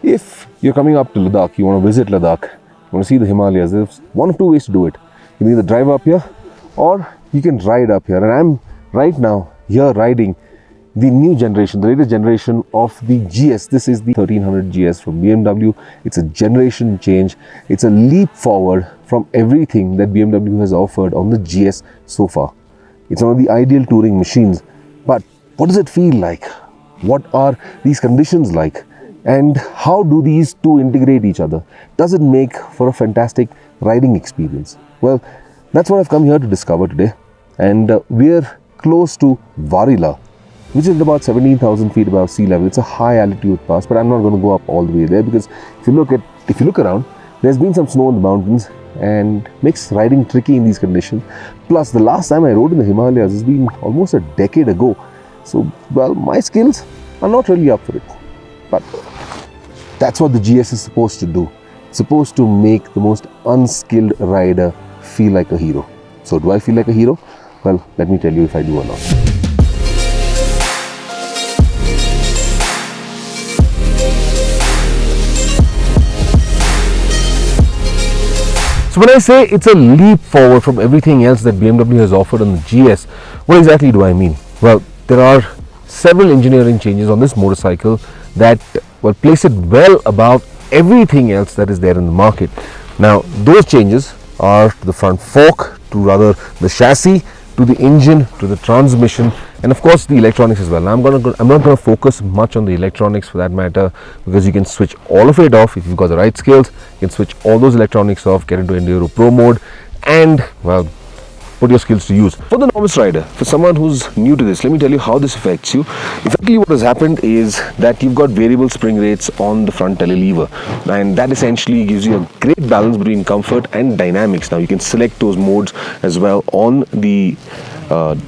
If you're coming up to Ladakh, you want to visit Ladakh, you want to see the Himalayas, there's one of two ways to do it. You can either drive up here or you can ride up here. And I'm right now here riding the new generation, the latest generation of the GS. This is the 1300 GS from BMW. It's a generation change. It's a leap forward from everything that BMW has offered on the GS so far. It's one of the ideal touring machines. But what does it feel like? What are these conditions like? And how do these two integrate each other? Does it make for a fantastic riding experience? Well, that's what I've come here to discover today. And we're close to Varila, which is about 17,000 feet above sea level. It's a high altitude pass, but I'm not going to go up all the way there because if you look around, there's been some snow in the mountains and makes riding tricky in these conditions. Plus, the last time I rode in the Himalayas has been almost a decade ago. So, well, my skills are not really up for it. But that's what the GS is supposed to do. It's supposed to make the most unskilled rider feel like a hero. So do I feel like a hero? Well, let me tell you if I do or not. So when I say it's a leap forward from everything else that BMW has offered on the GS, what exactly do I mean? Well, there are several engineering changes on this motorcycle that will place it well above everything else that is there in the market. Now, those changes are to the front fork, to rather the chassis, to the engine, to the transmission, and of course the electronics as well. Now, I'm not going to focus much on the electronics for that matter, because you can switch all of it off if you've got the right skills. You can switch all those electronics off, get into Enduro Pro mode, and well, put your skills to use. For the novice rider, for someone who's new to this, let me tell you how this affects you. Effectively, what has happened is that you've got variable spring rates on the front telelever, and that essentially gives you a great balance between comfort and dynamics. Now, you can select those modes as well on the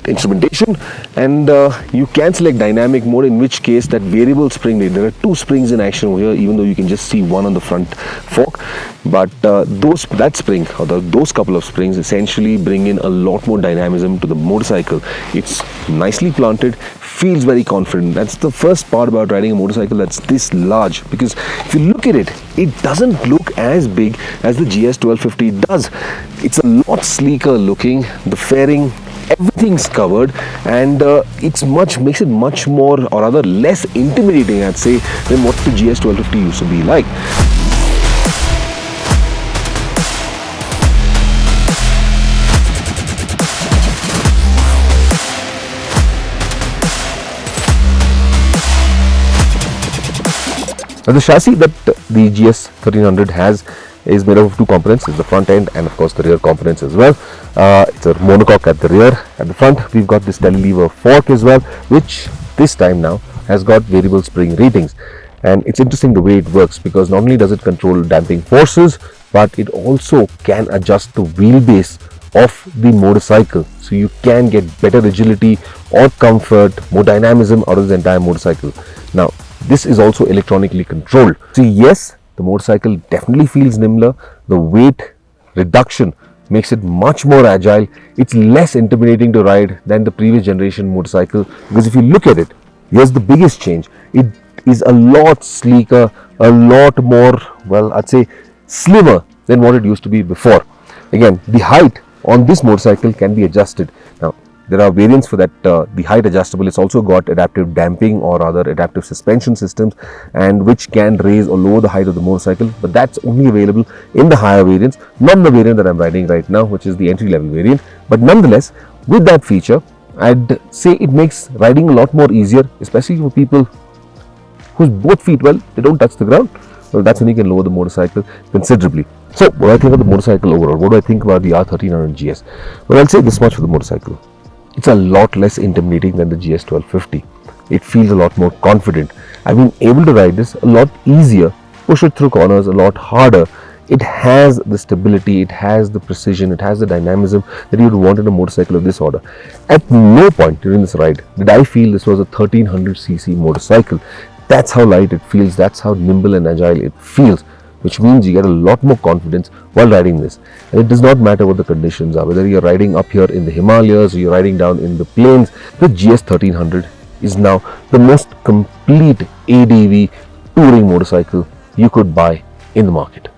instrumentation, and you can select dynamic mode, in which case that variable spring rate, there are two springs in action over here, even though you can just see one on the front fork, but those couple of springs essentially bring in a lot more dynamism to the motorcycle. It's nicely planted, feels very confident. That's the first part about riding a motorcycle that's this large, because if you look at it, it doesn't look as big as the GS 1250 does. It's a lot sleeker looking. The fairing, everything's covered, and makes it much more, or rather less intimidating, I'd say, than what the GS 1250 used to be like. Now, the chassis that the GS 1300 has is made up of two components. It's the front end and of course the rear components as well. It's a monocoque at the rear. At the front, we've got this telelever fork as well, which this time now has got variable spring ratings. And it's interesting the way it works, because not only does it control damping forces, but it also can adjust the wheelbase of the motorcycle, so you can get better agility or comfort, more dynamism out of the entire motorcycle. Now, this is also electronically controlled. So yes, the motorcycle definitely feels nimbler. The weight reduction makes it much more agile. It's less intimidating to ride than the previous generation motorcycle, because if you look at it, here's the biggest change. It is a lot sleeker, a lot more, well, I'd say slimmer than what it used to be before. Again, the height on this motorcycle can be adjusted. Now, there are variants for that, the height adjustable. It's also got adaptive damping, or rather adaptive suspension systems, and which can raise or lower the height of the motorcycle, but that's only available in the higher variants, not the variant that I'm riding right now, which is the entry level variant. But nonetheless, with that feature, I'd say it makes riding a lot more easier, especially for people whose both feet, well, they don't touch the ground. well, that's when you can lower the motorcycle considerably. So, what do I think of the motorcycle overall? What do I think about the R1300 GS? Well, I'll say this much for the motorcycle. It's a lot less intimidating than the GS 1250. It feels a lot more confident. I've been able to ride this a lot easier, push it through corners a lot harder. It has the stability, it has the precision, it has the dynamism that you'd want in a motorcycle of this order. At no point during this ride did I feel this was a 1300cc motorcycle. That's how light it feels, that's how nimble and agile it feels, which means you get a lot more confidence while riding this. And it does not matter what the conditions are, whether you're riding up here in the Himalayas or you're riding down in the plains, the GS 1300 is now the most complete ADV touring motorcycle you could buy in the market.